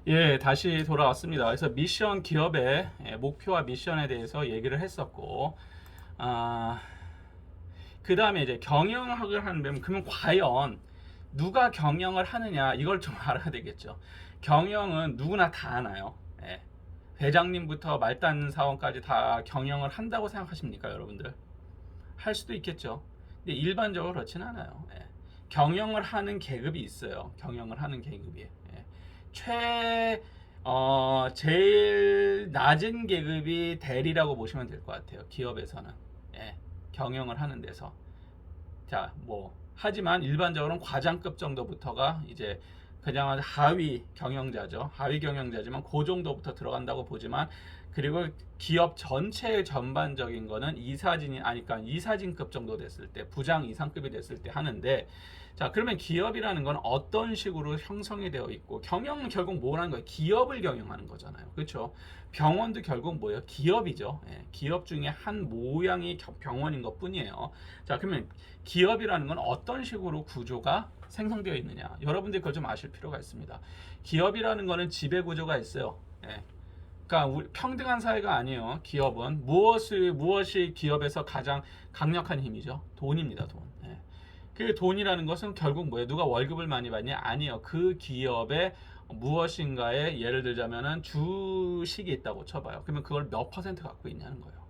예, 다시 돌아왔습니다. 그래서 미션 기업의 목표와 미션에 대해서 얘기를 했었고, 아, 그 다음에 이제 경영학을 하면, 그러면 과연 누가 경영을 하느냐, 이걸 좀 알아야 되겠죠. 경영은 누구나 다 하나요? 예. 회장님부터 말단 사원까지 다 경영을 한다고 생각하십니까, 여러분들? 할 수도 있겠죠. 근데 일반적으로 그렇진 않아요. 예. 경영을 하는 계급이 있어요. 경영을 하는 계급이. 예. 제일 낮은 계급이 대리라고 보시면 될 것 같아요. 기업에서는. 예. 경영을 하는 데서. 자, 뭐, 하지만 일반적으로는 과장급 정도부터가 이제 그냥 하위 경영자죠. 하위 경영자지만 그 정도부터 들어간다고 보지만, 그리고 기업 전체 전반적인 거는 그러니까 이사진급 정도 됐을 때, 부장 이상급이 됐을 때 하는데, 자, 그러면 기업이라는 건 어떤 식으로 형성이 되어 있고, 경영은 결국 뭐라는 거예요? 기업을 경영하는 거잖아요. 그렇죠? 병원도 결국 뭐예요? 기업이죠. 예, 기업 중에 한 모양이 병원인 것 뿐이에요. 자, 그러면 기업이라는 건 어떤 식으로 구조가 생성되어 있느냐? 여러분들이 그걸 좀 아실 필요가 있습니다. 기업이라는 거는 지배 구조가 있어요. 예. 그러니까 평등한 사회가 아니에요. 기업은 무엇이 기업에서 가장 강력한 힘이죠? 돈입니다, 돈. 예. 그 돈이라는 것은 결국 뭐예요? 누가 월급을 많이 받냐? 아니요. 그 기업에 무엇인가에 예를 들자면은 주식이 있다고 쳐봐요. 그러면 그걸 몇 퍼센트 갖고 있냐는 거예요.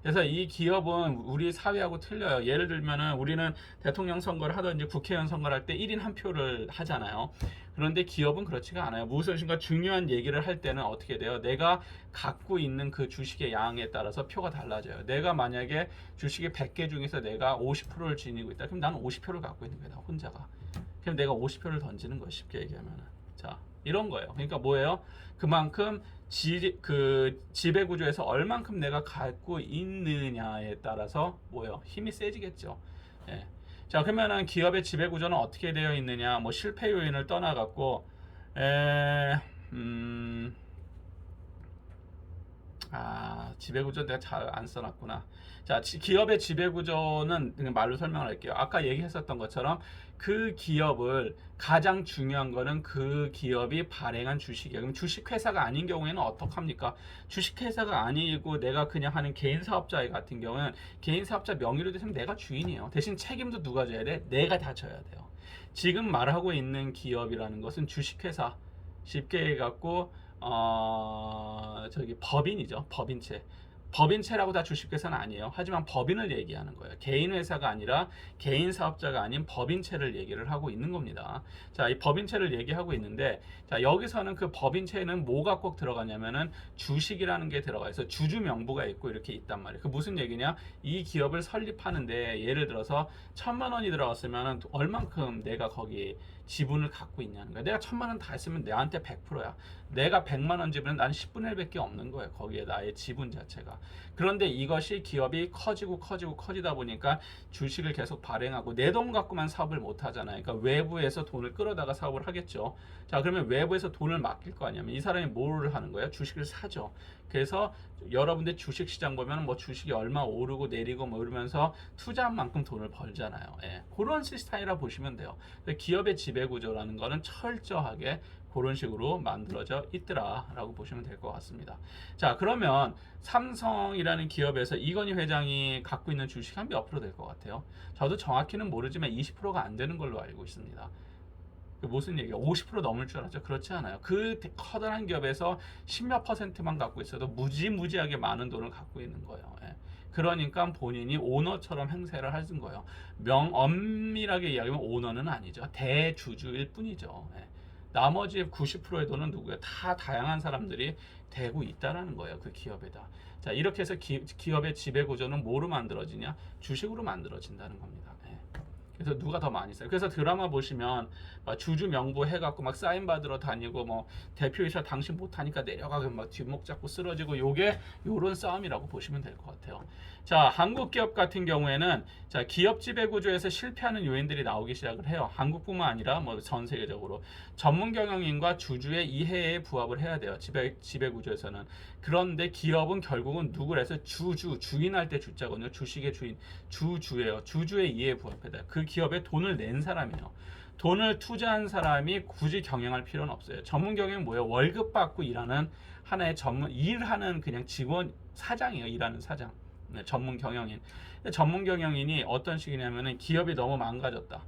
그래서 이 기업은 우리 사회하고 틀려요. 예를 들면은 우리는 대통령 선거를 하든지 국회의원 선거를 할 때 1인 한 표를 하잖아요. 그런데 기업은 그렇지가 않아요. 무엇인가 중요한 얘기를 할 때는 어떻게 돼요? 내가 갖고 있는 그 주식의 양에 따라서 표가 달라져요. 내가 만약에 주식의 100개 중에서 내가 50%를 지니고 있다. 그럼 나는 50표를 갖고 있는 거야. 나 혼자가. 그럼 내가 50표를 던지는 거예요. 쉽게 얘기하면은. 자, 이런 거예요. 그러니까 뭐예요? 그만큼 그 지배 구조에서 얼만큼 내가 갖고 있느냐에 따라서 뭐예요? 힘이 세지겠죠. 예. 자, 그러면은 기업의 지배 구조는 어떻게 되어 있느냐? 뭐 실패 요인을 떠나갖고 에, 음, 지배구조 내가 잘 안 써놨구나. 자, 기업의 지배구조는 그냥 말로 설명을 할게요. 아까 얘기했었던 것처럼 그 기업을 가장 중요한 거는 그 기업이 발행한 주식이에요. 그럼 주식회사가 아닌 경우에는 어떡합니까? 주식회사가 아니고 내가 그냥 하는 개인 사업자 같은 경우는 개인 사업자 명의로 되면 내가 주인이에요. 대신 책임도 누가 져야 돼? 내가 다 져야 돼요. 지금 말하고 있는 기업이라는 것은 주식회사. 쉽게 해갖고 저기 법인이죠. 법인체. 법인체라고 다 주식회사는 아니에요. 하지만 법인을 얘기하는 거예요. 개인 회사가 아니라 개인 사업자가 아닌 법인체를 얘기를 하고 있는 겁니다. 자, 이 법인체를 얘기하고 있는데, 자, 여기서는 그 법인체는 뭐가 꼭 들어가냐면은 주식이라는 게 들어가 있어. 주주 명부가 있고 이렇게 있단 말이에요. 그 무슨 얘기냐? 이 기업을 설립하는데 예를 들어서 1,000만 원이 들어갔으면 얼만큼 내가 거기 지분을 갖고 있냐는 거야. 내가 1,000만 원 다 했으면 내한테 100%야. 내가 100만 원 지분은 난 10분의 1밖에 없는 거예요. 거기에 나의 지분 자체가. 그런데 이것이 기업이 커지다 보니까 주식을 계속 발행하고 내 돈 갖고만 사업을 못 하잖아요. 그러니까 외부에서 돈을 끌어다가 사업을 하겠죠. 자, 그러면 외부에서 돈을 맡길 거 아니냐면 이 사람이 뭐를 하는 거예요? 주식을 사죠. 그래서 여러분들 주식 시장 보면 뭐 주식이 얼마 오르고 내리고 뭐 이러면서 투자한 만큼 돈을 벌잖아요. 예, 그런 시스템이라 보시면 돼요. 기업의 지배 구조라는 거는 철저하게 그런 식으로 만들어져 있더라라고 보시면 될 것 같습니다. 자, 그러면 삼성이라는 기업에서 이건희 회장이 갖고 있는 주식 한 몇 프로 될 것 같아요? 저도 정확히는 모르지만 20%가 안 되는 걸로 알고 있습니다. 무슨 얘기야? 50% 넘을 줄 알았죠? 그렇지 않아요. 그 커다란 기업에서 10몇 퍼센트만 갖고 있어도 무지무지하게 많은 돈을 갖고 있는 거예요. 예. 그러니까 본인이 오너처럼 행세를 하는 거예요. 엄밀하게 이야기하면 오너는 아니죠. 대주주일 뿐이죠. 예. 나머지 90%의 돈은 누구예요? 다 다양한 사람들이 되고 있다라는 거예요. 그 기업에다. 자, 이렇게 해서 기업의 지배 구조는 뭐로 만들어지냐? 주식으로 만들어진다는 겁니다. 예. 그래서 누가 더 많이 써요. 그래서 드라마 보시면 막 주주 명부 해갖고 막 사인 받으러 다니고 뭐 대표이사 당신 못하니까 내려가고 막 뒷목 잡고 쓰러지고 요게 요런 싸움이라고 보시면 될 것 같아요. 자, 한국 기업 같은 경우에는 자, 기업 지배 구조에서 실패하는 요인들이 나오기 시작을 해요. 한국뿐만 아니라 뭐 전 세계적으로 전문 경영인과 주주의 이해에 부합을 해야 돼요. 지배 구조에서는. 그런데 기업은 결국은 누구를 해서 주인할 때 주자거든요. 주식의 주인 주주예요. 주주의 이해에 부합해야 돼요. 그 기업에 돈을 낸 사람이에요. 돈을 투자한 사람이 굳이 경영할 필요는 없어요. 전문 경영은 뭐예요? 월급 받고 일하는 하나의 전문 일하는 그냥 직원 사장이에요. 일하는 사장. 네, 전문 경영인. 전문 경영인이 어떤 식이냐면은 기업이 너무 망가졌다.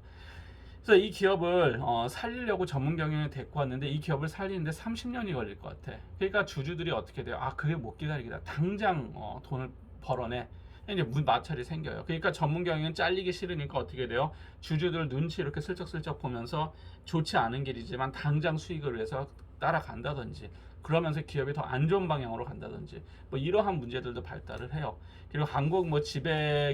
그래서 이 기업을 살리려고 전문 경영을 데리고 왔는데 이 기업을 살리는데 30년이 걸릴 것 같아. 그러니까 주주들이 어떻게 돼요? 아, 그게 못 기다리겠다. 당장 돈을 벌어내. 이제 마찰이 생겨요. 그러니까 전문 경영은 잘리기 싫으니까 어떻게 돼요? 주주들 눈치 이렇게 슬쩍슬쩍 보면서 좋지 않은 길이지만 당장 수익을 위해서 따라간다든지 그러면서 기업이 더 안 좋은 방향으로 간다든지 뭐 이러한 문제들도 발달을 해요. 그리고 한국 뭐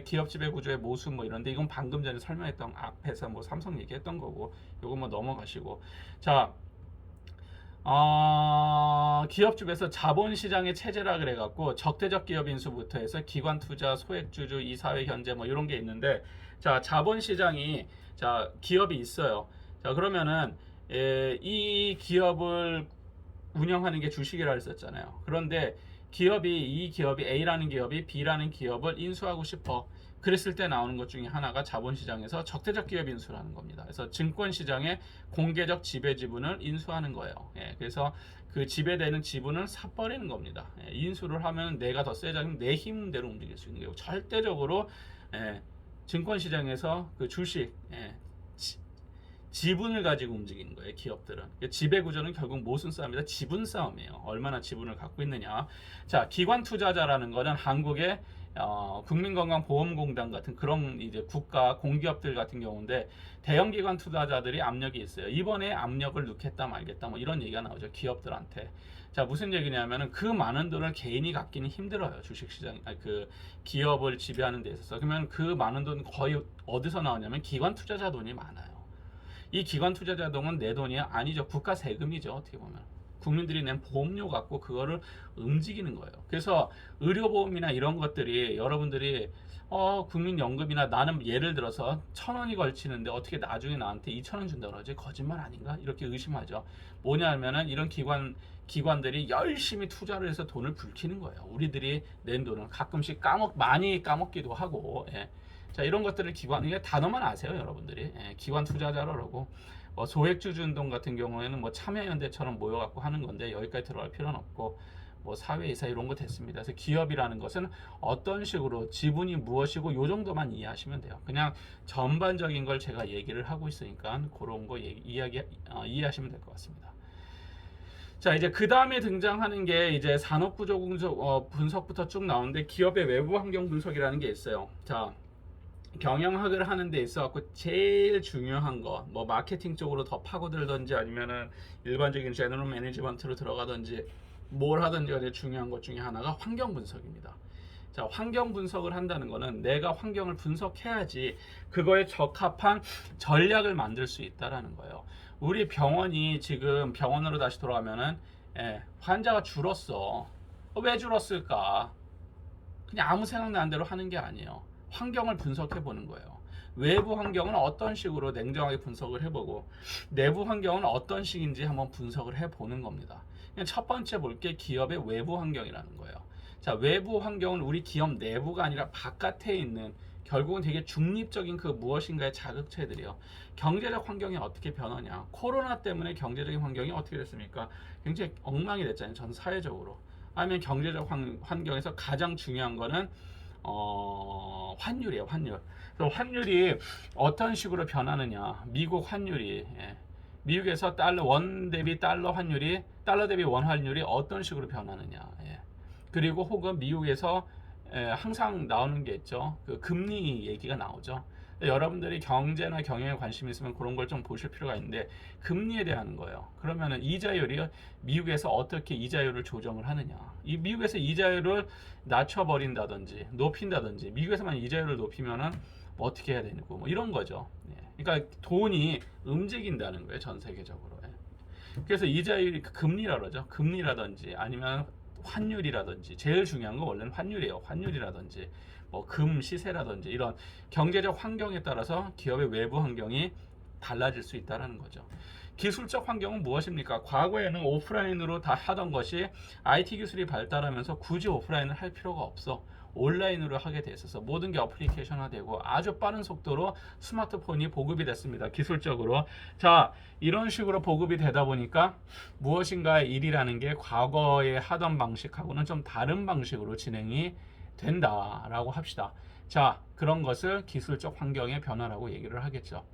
기업 지배 구조의 모순 뭐 이런데 이건 방금 전에 설명했던 앞에서 뭐 삼성 얘기했던 거고 요거 뭐 넘어가시고 자 기업집에서 자본시장의 체제라 그래갖고 적대적 기업 인수부터 해서 기관 투자, 소액주주, 이사회 견제 뭐 이런 게 있는데 자 자본시장이 자 기업이 있어요. 자 그러면은 이 기업을 운영하는 게 주식이라 했었잖아요. 그런데 이 기업이 A라는 기업이 B라는 기업을 인수하고 싶어. 그랬을 때 나오는 것 중에 하나가 자본시장에서 적대적 기업 인수라는 겁니다. 그래서 증권시장의 공개적 지배 지분을 인수하는 거예요. 그래서 그 지배되는 지분을 사버리는 겁니다. 인수를 하면 내가 더 세자면 내 힘대로 움직일 수 있는 거고 절대적으로 증권시장에서 그 주식 지분을 가지고 움직이는 거예요. 기업들은. 지배 구조는 결국 무슨 싸움이다? 지분 싸움이에요. 얼마나 지분을 갖고 있느냐. 자, 기관 투자자라는 거는 한국의 국민건강보험공단 같은 그런 이제 국가 공기업들 같은 경우인데 대형 기관 투자자들이 압력이 있어요. 이번에 압력을 넣겠다 말겠다 뭐 이런 얘기가 나오죠. 기업들한테. 자, 무슨 얘기냐면은 그 많은 돈을 개인이 갖기는 힘들어요. 주식시장, 그 기업을 지배하는 데 있어서. 그러면 그 많은 돈 거의 어디서 나오냐면 기관 투자자 돈이 많아요. 이 기관 투자자 돈은 내 돈이 아니죠. 국가 세금이죠. 어떻게 보면. 국민들이 낸 보험료 갖고 그거를 움직이는 거예요. 그래서 의료보험이나 이런 것들이 여러분들이 국민연금이나 나는 예를 들어서 1,000원이 걸치는데 어떻게 나중에 나한테 2,000원 준다 그러지? 거짓말 아닌가? 이렇게 의심하죠. 뭐냐면은 이런 기관들이 열심히 투자를 해서 돈을 불키는 거예요. 우리들이 낸 돈을 가끔씩 많이 까먹기도 하고. 자, 이런 것들을 이게 단어만 아세요, 여러분들이. 기관 투자자라고 그러고 소액주주 운동 같은 경우에는 뭐 참여연대처럼 모여갖고 하는 건데 여기까지 들어갈 필요는 없고 뭐 사회이사 이런 거 됐습니다. 그래서 기업이라는 것은 어떤 식으로 지분이 무엇이고 요 정도만 이해하시면 돼요. 그냥 전반적인 걸 제가 얘기를 하고 있으니까 그런 거 이해하시면 될 것 같습니다. 자, 이제 그 다음에 등장하는 게 이제 산업구조 분석부터 쭉 나오는데 기업의 외부 환경 분석이라는 게 있어요. 자, 경영학을 하는 데 있어 갖고 제일 중요한 거 뭐 마케팅 쪽으로 더 파고들든지 아니면은 일반적인 제너럴 매니지먼트로 들어가든지 뭘 하든지 간에 중요한 것 중에 하나가 환경 분석입니다. 자, 환경 분석을 한다는 거는 내가 환경을 분석해야지 그거에 적합한 전략을 만들 수 있다라는 거예요. 우리 병원이 지금 병원으로 다시 돌아가면은 환자가 줄었어. 왜 줄었을까? 그냥 아무 생각나는 대로 하는 게 아니에요. 환경을 분석해 보는 거예요. 외부 환경은 어떤 식으로 냉정하게 분석을 해보고 내부 환경은 어떤 식인지 한번 분석을 해보는 겁니다. 첫 번째 볼 게 기업의 외부 환경이라는 거예요. 자, 외부 환경은 우리 기업 내부가 아니라 바깥에 있는 결국은 되게 중립적인 그 무엇인가의 자극체들이요. 경제적 환경이 어떻게 변하냐. 코로나 때문에 경제적인 환경이 어떻게 됐습니까? 굉장히 엉망이 됐잖아요. 전 사회적으로. 아니면 경제적 환경에서 가장 중요한 거는 환율이에요. 환율. 그래서 환율이 어떤 식으로 변하느냐. 미국 환율이 미국에서 원 대비 달러 환율이 달러 대비 원 환율이 어떤 식으로 변하느냐. 그리고 혹은 미국에서 항상 나오는 게 있죠. 그 금리 얘기가 나오죠. 여러분들이 경제나 경영에 관심 있으면 그런 걸 좀 보실 필요가 있는데 금리에 대한 거예요. 그러면은 이자율이 미국에서 어떻게 이자율을 조정을 하느냐. 이 미국에서 이자율을 낮춰버린다든지 높인다든지 미국에서만 이자율을 높이면은 뭐 어떻게 해야 되고 뭐 이런 거죠. 그러니까 돈이 움직인다는 거예요. 전 세계적으로. 그래서 이자율이 금리라 그러죠. 금리라든지 아니면 환율이라든지 제일 중요한 건 원래는 환율이에요. 환율이라든지 뭐 금 시세라든지 이런 경제적 환경에 따라서 기업의 외부 환경이 달라질 수 있다는 거죠. 기술적 환경은 무엇입니까? 과거에는 오프라인으로 다 하던 것이 IT 기술이 발달하면서 굳이 오프라인을 할 필요가 없어. 온라인으로 하게 돼 있어서 모든 게 어플리케이션화되고 아주 빠른 속도로 스마트폰이 보급이 됐습니다. 기술적으로. 자, 이런 식으로 보급이 되다 보니까 무엇인가의 일이라는 게 과거에 하던 방식하고는 좀 다른 방식으로 진행이 된다라고 합시다. 자, 그런 것을 기술적 환경의 변화라고 얘기를 하겠죠.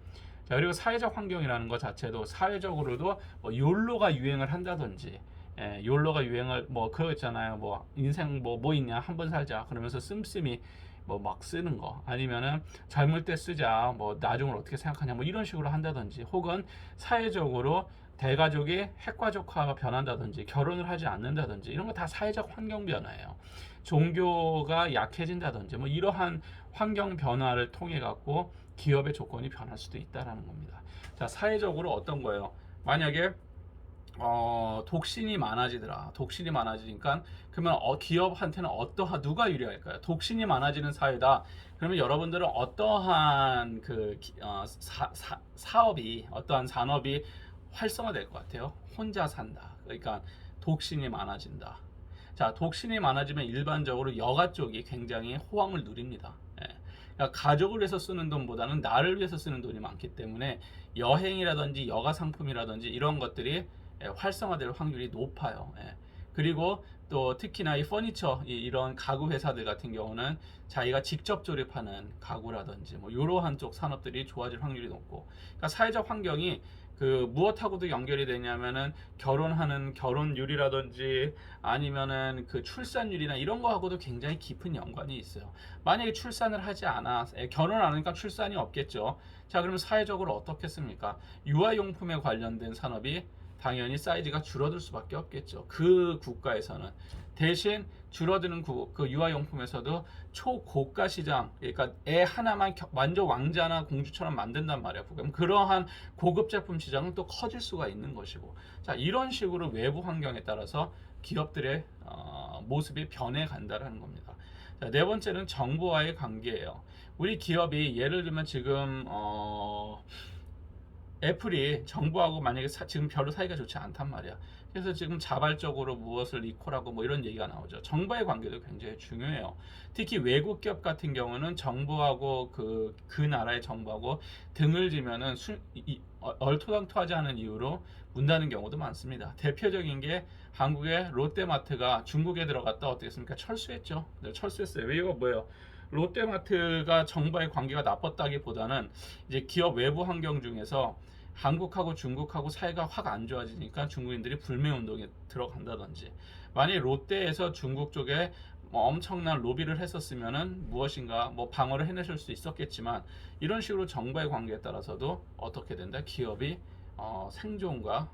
자, 그리고 사회적 환경이라는 것 자체도 사회적으로도 뭐 욜로가 유행을 한다든지, 욜로가 유행을 뭐 그거 있잖아요. 뭐 인생 뭐 있냐 한 번 살자 그러면서 씀씀이 뭐 막 쓰는 거, 아니면은 젊을 때 쓰자 뭐 나중을 어떻게 생각하냐 뭐 이런 식으로 한다든지, 혹은 사회적으로 대가족이 핵가족화가 변한다든지 결혼을 하지 않는다든지 이런 거 다 사회적 환경 변화예요. 종교가 약해진다든지 뭐 이러한 환경 변화를 통해 갖고 기업의 조건이 변할 수도 있다라는 겁니다. 자, 사회적으로 어떤 거예요? 만약에 독신이 많아지더라. 독신이 많아지니까 그러면 기업한테는 누가 유리할까요? 독신이 많아지는 사회다. 그러면 여러분들은 어떠한 사업이, 어떠한 산업이 활성화될 것 같아요? 혼자 산다. 그러니까 독신이 많아진다. 자, 독신이 많아지면 일반적으로 여가 쪽이 굉장히 호황을 누립니다. 그러니까 가족을 위해서 쓰는 돈보다는 나를 위해서 쓰는 돈이 많기 때문에 여행이라든지 여가 상품이라든지 이런 것들이 활성화될 확률이 높아요. 그리고 또 특히나 이 퍼니처 이런 가구 회사들 같은 경우는 자기가 직접 조립하는 가구라든지 뭐 이러한 쪽 산업들이 좋아질 확률이 높고, 그러니까 사회적 환경이 무엇하고도 연결이 되냐면은 결혼하는 결혼율이라든지 아니면은 출산율이나 이런 거하고도 굉장히 깊은 연관이 있어요. 만약에 출산을 하지 않아, 결혼 안 하니까 출산이 없겠죠. 자, 그러면 사회적으로 어떻겠습니까? 유아용품에 관련된 산업이 당연히 사이즈가 줄어들 수밖에 없겠죠. 그 국가에서는. 대신 줄어드는 그 유아용품에서도 초고가 시장, 그러니까 애 하나만 완전 왕자나 공주처럼 만든단 말이야. 그럼 그러한 고급 제품 시장은 또 커질 수가 있는 것이고, 자, 이런 식으로 외부 환경에 따라서 기업들의 모습이 변해 간다는 겁니다. 자, 네 번째는 정부와의 관계예요. 우리 기업이 예를 들면 지금 애플이 정부하고 만약에 지금 별로 사이가 좋지 않단 말이야. 그래서 지금 자발적으로 무엇을 리콜하고 뭐 이런 얘기가 나오죠. 정부의 관계도 굉장히 중요해요. 특히 외국 기업 같은 경우는 정부하고 그 나라의 정부하고 등을 지면은 얼토당토하지 않은 이유로 문 닫는 경우도 많습니다. 대표적인 게 한국의 롯데마트가 중국에 들어갔다 어떻게 했습니까? 철수했죠. 네, 철수했어요. 왜? 이거 뭐예요? 롯데마트가 정부의 관계가 나빴다기보다는 이제 기업 외부 환경 중에서 한국하고 중국하고 사이가 확 안 좋아지니까 중국인들이 불매운동에 들어간다든지, 만약에 롯데에서 중국 쪽에 뭐 엄청난 로비를 했었으면은 무엇인가 뭐 방어를 해내실 수 있었겠지만, 이런 식으로 정부의 관계에 따라서도 어떻게 된다? 기업이 생존과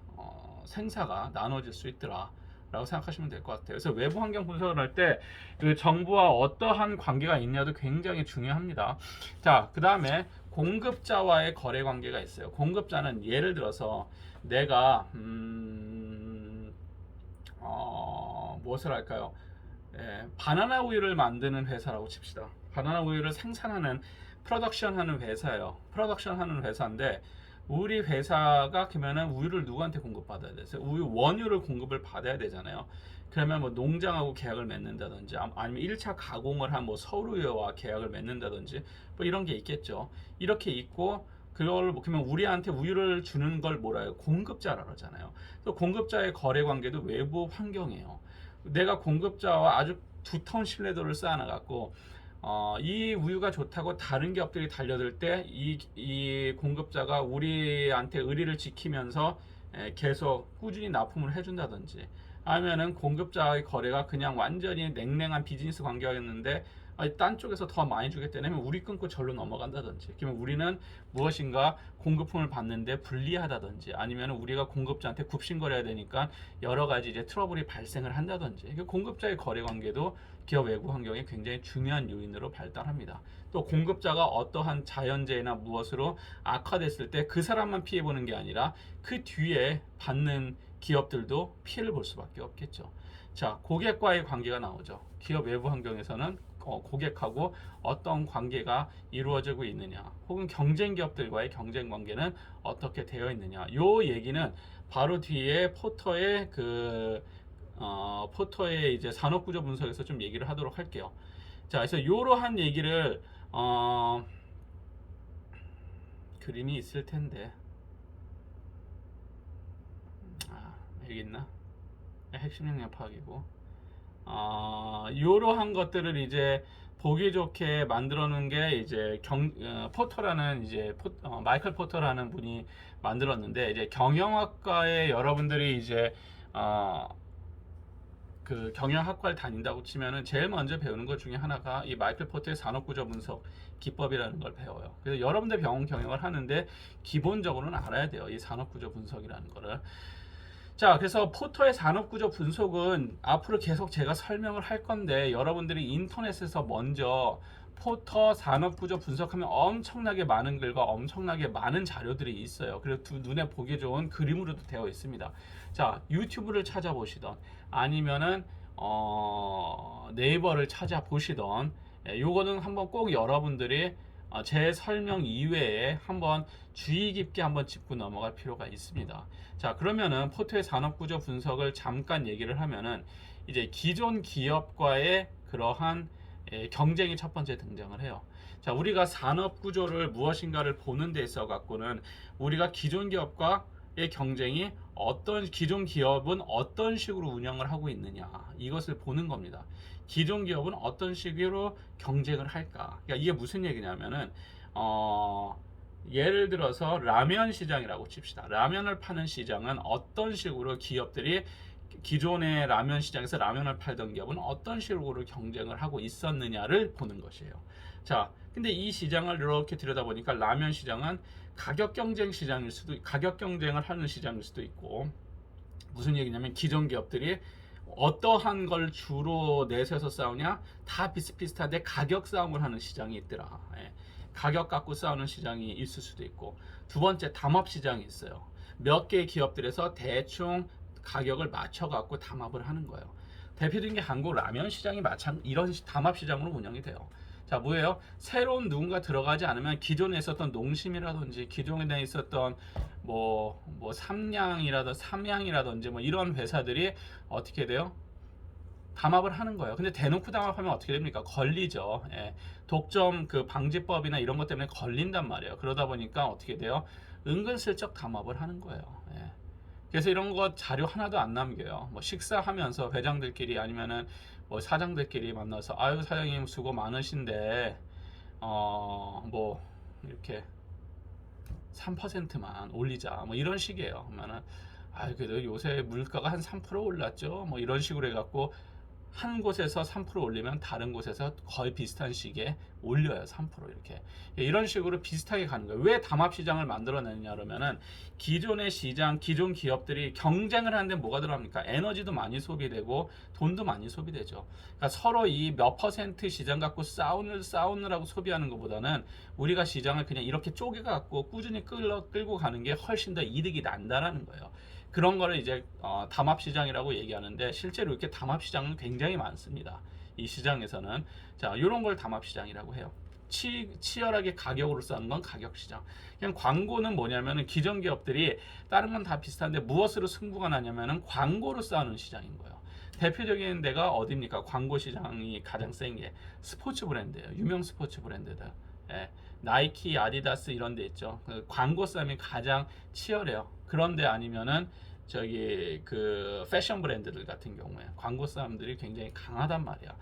생사가 나눠질 수 있더라 라고 생각하시면 될 것 같아요. 그래서 외부 환경 분석을 할 때 그 정부와 어떠한 관계가 있냐도 굉장히 중요합니다. 자, 그 다음에 공급자와의 거래 관계가 있어요. 공급자는 예를 들어서 내가 무엇을 할까요? 바나나 우유를 만드는 회사라고 칩시다. 바나나 우유를 생산하는 프로덕션 하는 회사예요. 프로덕션 하는 회사인데 우리 회사가 그러면은 우유를 누구한테 공급받아야 되세요? 우유 원유를 공급을 받아야 되잖아요. 그러면 뭐 농장하고 계약을 맺는다든지 아니면 1차 가공을 한 뭐 서울우유와 계약을 맺는다든지 뭐 이런 게 있겠죠. 이렇게 있고 그걸 그러면 우리한테 우유를 주는 걸 뭐라 해요? 공급자라 그러잖아요. 또 공급자의 거래 관계도 외부 환경이에요. 내가 공급자와 아주 두터운 신뢰도를 쌓아나갔고 이 우유가 좋다고 다른 기업들이 달려들 때 이 공급자가 우리한테 의리를 지키면서 계속 꾸준히 납품을 해준다든지, 아니면은 공급자의 거래가 그냥 완전히 냉랭한 비즈니스 관계였는데 딴 쪽에서 더 많이 주겠다면 우리 끊고 절로 넘어간다든지, 그러면 우리는 무엇인가 공급품을 받는데 불리하다든지, 아니면 우리가 공급자한테 굽신거려야 되니까 여러 가지 이제 트러블이 발생을 한다든지, 공급자의 거래 관계도 기업 외부 환경에 굉장히 중요한 요인으로 발달합니다. 또 공급자가 어떠한 자연재해나 무엇으로 악화됐을 때 그 사람만 피해보는 게 아니라 그 뒤에 받는 기업들도 피해를 볼 수밖에 없겠죠. 자, 고객과의 관계가 나오죠. 기업 외부 환경에서는 고객하고 어떤 관계가 이루어지고 있느냐, 혹은 경쟁 기업들과의 경쟁 관계는 어떻게 되어 있느냐. 요 얘기는 바로 뒤에 포터의 이제 산업구조 분석에서 좀 얘기를 하도록 할게요. 자, 그래서 이러한 얘기를 그림이 있을 텐데, 여기 있나? 핵심 역량 파악이고, 이러한 것들을 이제 보기 좋게 만들어 놓은 게 이제 포터라는 이제 마이클 포터라는 분이 만들었는데, 이제 경영학과에 여러분들이 이제 그 경영학과를 다닌다고 치면은 제일 먼저 배우는 것 중에 하나가 이 마이클 포터의 산업구조 분석 기법이라는 걸 배워요. 그래서 여러분들 병원 경영을 하는데 기본적으로는 알아야 돼요. 이 산업구조 분석이라는 거를. 자, 그래서 포터의 산업구조 분석은 앞으로 계속 제가 설명을 할 건데, 여러분들이 인터넷에서 먼저 포터 산업구조 분석하면 엄청나게 많은 글과 엄청나게 많은 자료들이 있어요. 그리고 눈에 보기 좋은 그림으로도 되어 있습니다. 자, 유튜브를 찾아보시던 아니면은 네이버를 찾아보시던, 요거는 한번 꼭 여러분들이 제 설명 이외에 한번 주의 깊게 한번 짚고 넘어갈 필요가 있습니다. 자, 그러면은 포터의 산업구조 분석을 잠깐 얘기를 하면은, 이제 기존 기업과의 그러한 경쟁이 첫 번째 등장을 해요. 자, 우리가 산업구조를 무엇인가를 보는 데 있어 갖고는 우리가 기존 기업과의 경쟁이 기존 기업은 어떤 식으로 운영을 하고 있느냐, 이것을 보는 겁니다. 기존 기업은 어떤 식으로 경쟁을 할까? 그러니까 이게 무슨 얘기냐면은, 예를 들어서 라면 시장이라고 칩시다. 라면을 파는 시장은 어떤 식으로 기업들이, 기존의 라면 시장에서 라면을 팔던 기업은 어떤 식으로 경쟁을 하고 있었느냐를 보는 것이에요. 자, 근데 이 시장을 이렇게 들여다보니까 라면 시장은 가격 경쟁을 하는 시장일 수도 있고, 무슨 얘기냐면 기존 기업들이 어떠한 걸 주로 내세워서 싸우냐, 다 비슷비슷한데 가격 싸움을 하는 시장이 있더라. 가격 갖고 싸우는 시장이 있을 수도 있고, 두 번째 담합 시장이 있어요. 몇 개의 기업들에서 대충 가격을 맞춰 갖고 담합을 하는 거예요. 대표적인 게 한국 라면 시장이 이런 담합 시장으로 운영이 돼요. 자, 뭐예요? 새로운 누군가 들어가지 않으면 기존에 있었던 농심이라든지 기존에 있었던 삼양이라든지 뭐 이런 회사들이 어떻게 돼요? 담합을 하는 거예요. 근데 대놓고 담합하면 어떻게 됩니까? 걸리죠. 독점 그 방지법이나 이런 것 때문에 걸린단 말이에요. 그러다 보니까 어떻게 돼요? 은근슬쩍 담합을 하는 거예요. 그래서 이런 거 자료 하나도 안 남겨요. 뭐 식사하면서 회장들끼리 아니면은 뭐 사장들끼리 만나서, 아유 사장님 수고 많으신데 뭐 이렇게 3%만 올리자, 뭐 이런 식이에요. 그러면은, 그래도 요새 물가가 한 3% 올랐죠, 뭐 이런 식으로 해갖고 한 곳에서 3% 올리면 다른 곳에서 거의 비슷한 시기에 올려요. 3% 이렇게. 이런 식으로 비슷하게 가는 거예요. 왜 담합 시장을 만들어내느냐 그러면은, 기존의 시장, 기존 기업들이 경쟁을 하는데 뭐가 들어갑니까? 에너지도 많이 소비되고 돈도 많이 소비되죠. 그러니까 서로 이 몇 퍼센트 시장 갖고 싸우느라고 소비하는 것보다는 우리가 시장을 그냥 이렇게 쪼개갖고 꾸준히 끌고 가는 게 훨씬 더 이득이 난다라는 거예요. 그런 거를 이제 담합 시장이라고 얘기하는데, 실제로 이렇게 담합 시장은 굉장히 많습니다. 이 시장에서는. 자, 이런 걸 담합 시장이라고 해요. 치열하게 가격으로 싸우는 건 가격 시장. 그냥 광고는 뭐냐면은, 기존 기업들이 다른 건 다 비슷한데 무엇으로 승부가 나냐면은 광고로 싸우는 시장인 거예요. 대표적인 데가 어디입니까? 광고 시장이 가장 센 게 스포츠 브랜드예요. 유명 스포츠 브랜드들. 나이키, 아디다스 이런 데 있죠. 그 광고 싸움이 가장 치열해요. 그런데 아니면은 그 패션 브랜드들 같은 경우에 광고 싸움들이 굉장히 강하단 말이야.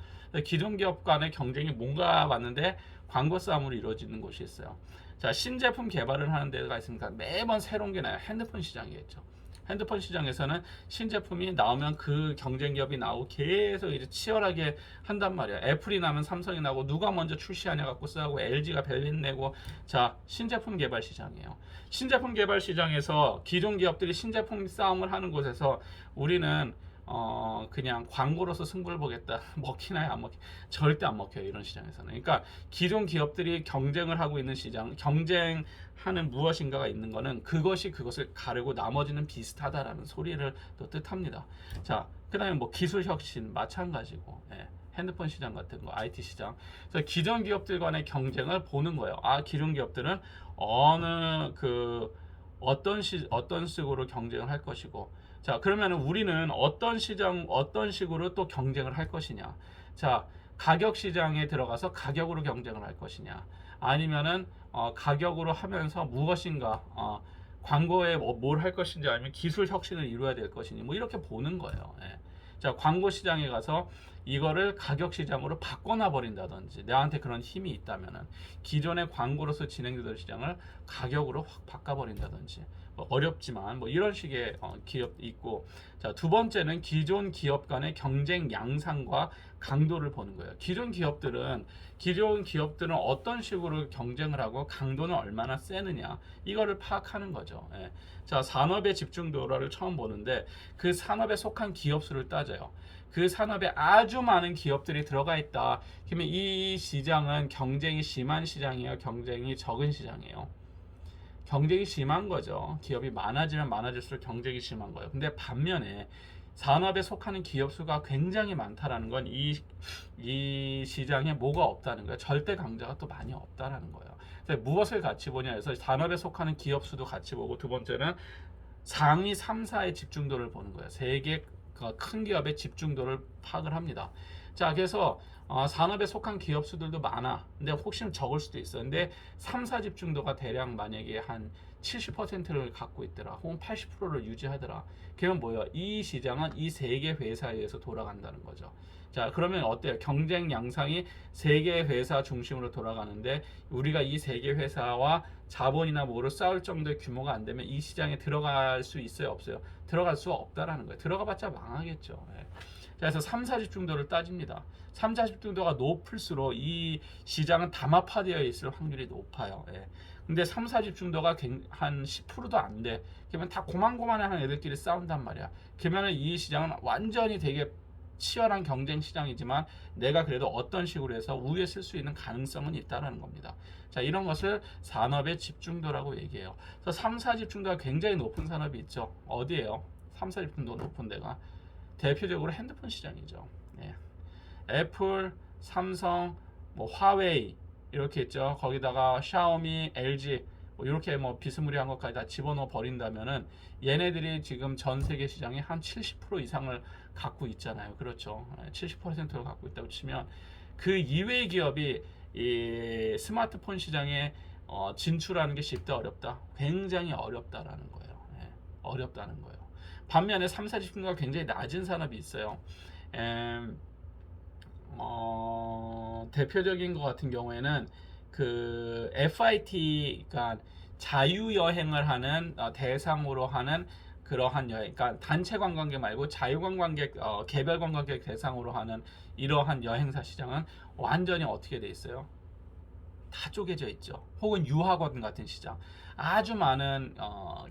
기존 기업 간의 경쟁이 뭔가 봤는데 광고 싸움으로 이루어지는 곳이 있어요. 자, 신제품 개발을 하는 데가 있으니까 매번 새로운 게 나요. 핸드폰 시장이겠죠. 핸드폰 시장에서는 신제품이 나오면 그 경쟁 기업이 나오고 계속 이제 치열하게 한단 말이야. 애플이 나면 삼성이 나고, 누가 먼저 출시하냐 갖고 싸우고, LG가 벨린 내고. 자, 신제품 개발 시장이에요. 신제품 개발 시장에서 기존 기업들이 신제품 싸움을 하는 곳에서 우리는 그냥 광고로서 승부를 보겠다. 먹히나요? 안 먹히? 절대 안 먹혀요. 이런 시장에서는. 그러니까 기존 기업들이 경쟁을 하고 있는 시장, 경쟁하는 무엇인가가 있는 거는 그것이 그것을 가르고 나머지는 비슷하다라는 소리를 또 뜻합니다. 자, 그 다음에 뭐 기술 혁신 마찬가지고, 핸드폰 시장 같은 거, IT 시장. 그래서 기존 기업들 간의 경쟁을 보는 거예요. 기존 기업들은 어느 어떤 식으로 경쟁을 할 것이고, 자, 그러면 우리는 어떤 식으로 또 경쟁을 할 것이냐. 자, 가격 시장에 들어가서 가격으로 경쟁을 할 것이냐. 아니면은 가격으로 하면서 무엇인가 광고에 뭘 할 것인지, 아니면 기술 혁신을 이루어야 될 것이니, 뭐 이렇게 보는 거예요. 예. 자, 광고 시장에 가서 이거를 가격 시장으로 바꿔놔 버린다든지, 내한테 그런 힘이 있다면은 기존의 광고로서 진행되던 시장을 가격으로 확 바꿔 버린다든지, 뭐 어렵지만 뭐 이런 식의 기업이 있고, 자, 두 번째는 기존 기업 간의 경쟁 양상과 강도를 보는 거예요. 기존 기업들은 어떤 식으로 경쟁을 하고 강도는 얼마나 세느냐, 이거를 파악하는 거죠. 예. 자, 산업의 집중도를 처음 보는데 그 산업에 속한 기업 수를 따져요. 그 산업에 아주 많은 기업들이 들어가 있다. 그러면 이 시장은 경쟁이 심한 시장이에요, 경쟁이 적은 시장이에요? 경쟁이 심한 거죠. 기업이 많아지면 많아질수록 경쟁이 심한 거예요. 근데 반면에 산업에 속하는 기업 수가 굉장히 많다라는 건 이 시장에 뭐가 없다는 거예요. 절대 강자가 또 많이 없다라는 거예요. 그래서 무엇을 같이 보냐 해서 산업에 속하는 기업 수도 같이 보고, 두 번째는 상위 3사의 집중도를 보는 거예요. 세 개 큰 기업의 집중도를 파악을 합니다. 자, 그래서 산업에 속한 기업 수들도 많아. 근데 혹시 적을 수도 있어. 근데 3사 집중도가 대략 만약에 한 70%를 갖고 있더라, 혹은 80%를 유지하더라. 그러면 뭐예요? 이 시장은 이 세 개 회사에 의해서 돌아간다는 거죠. 자, 그러면 어때요? 경쟁 양상이 세 개 회사 중심으로 돌아가는데, 우리가 이 세 개 회사와 자본이나 뭐로 싸울 정도의 규모가 안 되면 이 시장에 들어갈 수 있어요, 없어요? 들어갈 수 없다라는 거예요. 들어가봤자 망하겠죠. 예. 자, 그래서 3사 집중도를 따집니다. 3사 집중도가 높을수록 이 시장은 다마파되어 있을 확률이 높아요. 예. 근데 3사 집중도가 한 10%도 안 돼. 그러면 다 고만고만한 애들끼리 싸운단 말이야. 그러면 이 시장은 완전히 되게 치열한 경쟁 시장이지만 내가 그래도 어떤 식으로 해서 우위에 쓸 수 있는 가능성은 있다라는 겁니다. 자, 이런 것을 산업의 집중도라고 얘기해요. 그래서 3사 집중도가 굉장히 높은 산업이 있죠. 어디예요? 3사 집중도 높은 데가 대표적으로 핸드폰 시장이죠. 예. 애플, 삼성, 뭐 화웨이 이렇게 있죠. 거기다가 샤오미, LG 뭐 이렇게 뭐 비스무리한 것까지 다 집어넣어 버린다면은 얘네들이 지금 전 세계 시장의 한 70% 이상을 갖고 있잖아요. 그렇죠. 70%를 갖고 있다고 치면 그 이외의 기업이 이 스마트폰 시장에 진출하는 게 쉽다, 어렵다? 굉장히 어렵다라는 거예요. 예, 어렵다는 거예요. 반면에 3사 집중도가 굉장히 낮은 산업이 있어요. 대표적인 것 같은 경우에는 그 FIT, 그러니까 자유여행을 하는 대상으로 하는 그러한 여행, 그러니까 단체 관광객 말고 자유관광객, 개별 관광객 대상으로 하는 이러한 여행사 시장은 완전히 어떻게 돼 있어요? 다 쪼개져 있죠. 혹은 유학원 같은 시장, 아주 많은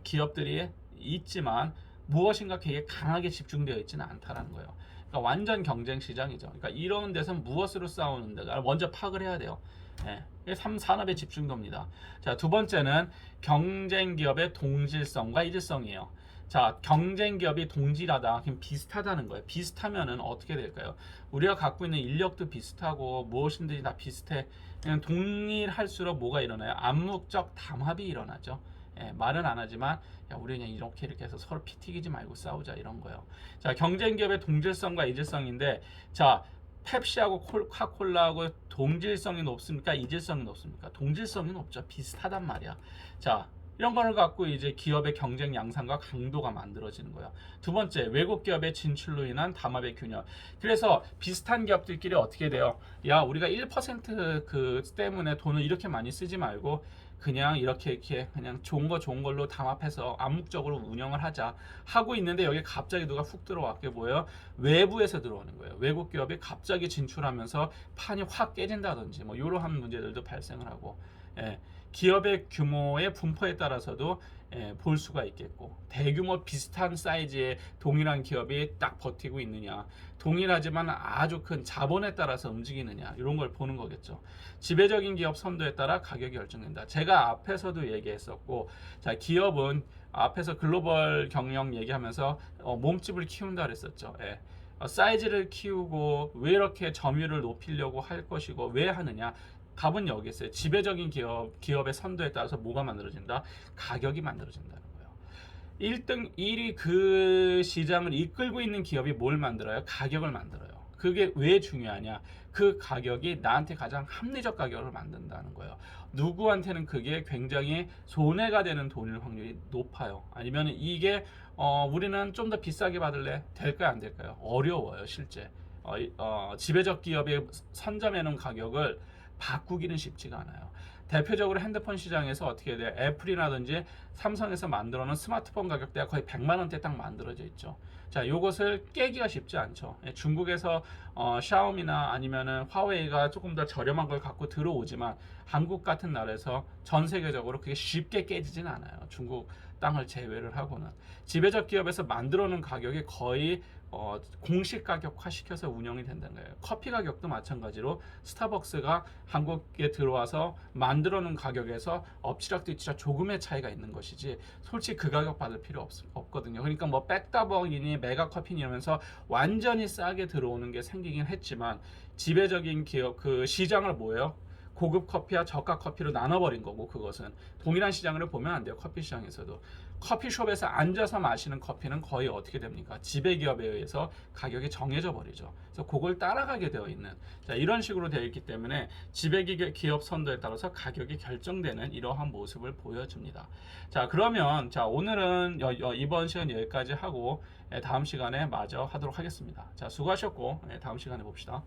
기업들이 있지만 무엇인가 되게 강하게 집중되어 있지는 않다라는 거예요. 그러니까 완전 경쟁 시장이죠. 그러니까 이런 데서는 무엇으로 싸우는가 먼저 파악을 해야 돼요. 예. 산업의 집중도입니다. 자, 두 번째는 경쟁 기업의 동질성과 이질성이에요. 자, 경쟁 기업이 동질하다, 그럼 비슷하다는 거예요. 비슷하면은 어떻게 될까요? 우리가 갖고 있는 인력도 비슷하고 무엇인지 다 비슷해. 그냥 동일할수록 뭐가 일어나요? 암묵적 담합이 일어나죠. 예, 말은 안 하지만 야, 우리 그냥 이렇게 해서 서로 피 튀기지 말고 싸우자, 이런 거예요. 자, 경쟁 기업의 동질성과 이질성인데, 자, 펩시하고 카콜라하고 동질성이 높습니까? 이질성이 높습니까? 동질성이 높죠. 비슷하단 말이야. 자, 이런 거를 갖고 이제 기업의 경쟁 양상과 강도가 만들어지는 거야. 두 번째, 외국 기업의 진출로 인한 담합의 균열. 그래서 비슷한 기업들끼리 어떻게 돼요? 야, 우리가 1% 그 때문에 돈을 이렇게 많이 쓰지 말고 그냥 이렇게 그냥 좋은 걸로 담합해서 암묵적으로 운영을 하자 하고 있는데, 여기 갑자기 누가 훅 들어왔게 뭐예요? 외부에서 들어오는 거예요. 외국 기업이 갑자기 진출하면서 판이 확 깨진다든지 뭐 이러한 문제들도 발생을 하고, 예, 기업의 규모의 분포에 따라서도 볼 수가 있겠고, 대규모 비슷한 사이즈의 동일한 기업이 딱 버티고 있느냐, 동일하지만 아주 큰 자본에 따라서 움직이느냐, 이런 걸 보는 거겠죠. 지배적인 기업 선도에 따라 가격이 결정된다. 제가 앞에서도 얘기했었고, 자, 기업은 앞에서 글로벌 경영 얘기하면서 몸집을 키운다 그랬었죠. 예. 사이즈를 키우고 왜 이렇게 점유율을 높이려고 할 것이고 왜 하느냐? 답은 여기 있어요. 지배적인 기업의 선도에 따라서 뭐가 만들어진다? 가격이 만들어진다는 거예요. 1등, 1위 그 시장을 이끌고 있는 기업이 뭘 만들어요? 가격을 만들어요. 그게 왜 중요하냐? 그 가격이 나한테 가장 합리적 가격을 만든다는 거예요. 누구한테는 그게 굉장히 손해가 되는 돈일 확률이 높아요. 아니면 이게 우리는 좀 더 비싸게 받을래? 될까요? 안 될까요? 어려워요, 실제. 지배적 기업이 선점해 놓은 가격을 바꾸기는 쉽지가 않아요. 대표적으로 핸드폰 시장에서 어떻게 돼요? 애플이라든지 삼성에서 만들어 놓은 스마트폰 가격대가 거의 100만 원대 딱 만들어져 있죠. 자, 이것을 깨기가 쉽지 않죠. 중국에서 샤오미나 아니면은 화웨이가 조금 더 저렴한 걸 갖고 들어오지만 한국 같은 나라에서 전 세계적으로 그게 쉽게 깨지진 않아요. 중국 땅을 제외를 하고는 지배적 기업에서 만들어 놓은 가격이 거의 공식 가격화 시켜서 운영이 된다는 거예요. 커피 가격도 마찬가지로 스타벅스가 한국에 들어와서 만들어 놓은 가격에서 엎치락뒤치락 조금의 차이가 있는 것이지 솔직히 그 가격 받을 필요 없거든요. 그러니까 뭐 백다벅이니 메가커피니 이러면서 완전히 싸게 들어오는 게 생기긴 했지만 지배적인 기업 그 시장을 뭐예요? 고급 커피와 저가 커피로 나눠버린 거고 그것은 동일한 시장을 보면 안 돼요. 커피 시장에서도 커피숍에서 앉아서 마시는 커피는 거의 어떻게 됩니까? 지배기업에 의해서 가격이 정해져 버리죠. 그래서 그걸 따라가게 되어 있는 자, 이런 식으로 되어 있기 때문에 지배기업 선도에 따라서 가격이 결정되는 이러한 모습을 보여줍니다. 자, 그러면 자 오늘은 이번 시간 여기까지 하고 다음 시간에 마저 하도록 하겠습니다. 자, 수고하셨고 다음 시간에 봅시다.